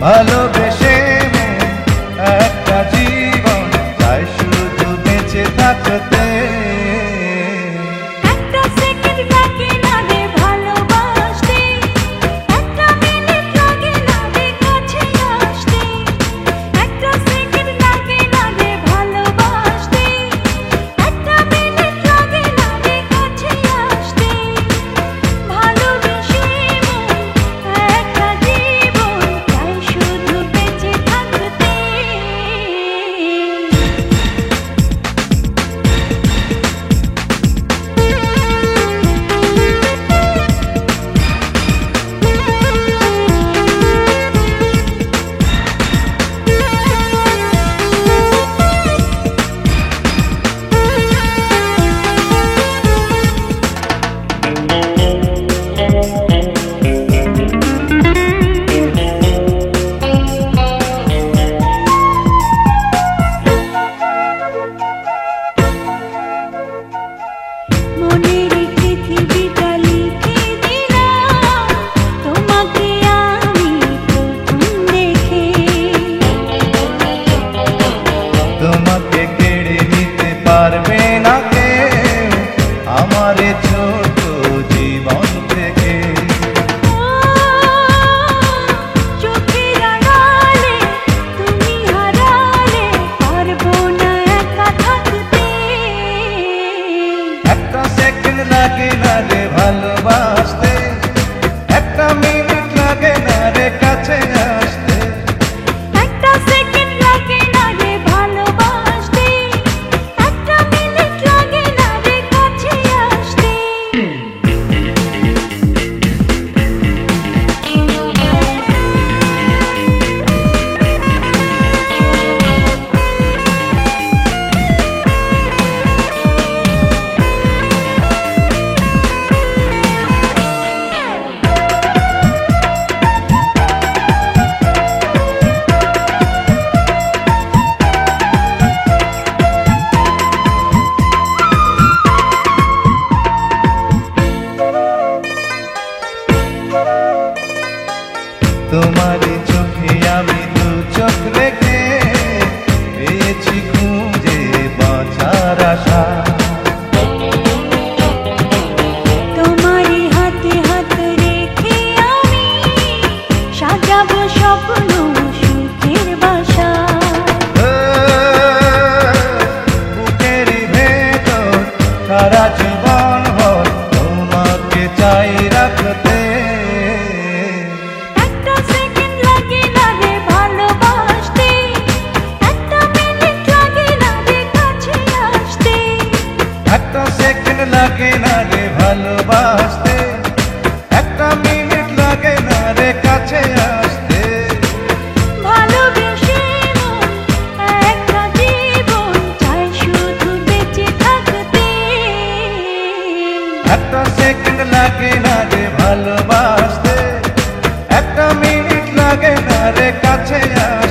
ভালোবেসে একটা জীবন চাই শুধু বেঁচে থাকতে। তোমাকে কেড়ে নিতে পারবে না কেউ আমার ছোট জীবন থেকে। চোখের আড়ালে তুমি হারালে পারবো না একা থাকতে। একটা সেকেন্ড লাগে না রে ভালোবাসতে, একটা মিনিট লাগে না রে কাছে আসতে। একটা সেকেন্ড লাগে না রে ভালোবাসতে, একটা মিনিট লাগে না রে কাছে আসতে। তোমারই চোখে আমি দু চোখ রেখে পেয়েছি খুঁজে বাঁচার আশা। তোমারই হাতে হাত রেখে আমি সাজাবো স্বপ্ন সুখের বাসা। বুকেরই ভেতর সারা জীবন ভর তোমাকে চাই রাখতে। একটা সেকেন্ড লাগে না রে ভালোবাসতে, একটা মিনিট লাগে না রে কাছে আসতে। একটা সেকেন্ড লাগে না রে ভালোবাসতে, একটা মিনিট লাগে না রে কাছে আসতে। ভালোবেসে মন একটা জীবন চাই শুধু বেঁচে থাকতে। একটা সেকেন্ড লাগে না রে ভালোবাসতে, একটা মিনিট লাগে না রে কাছে আসতে।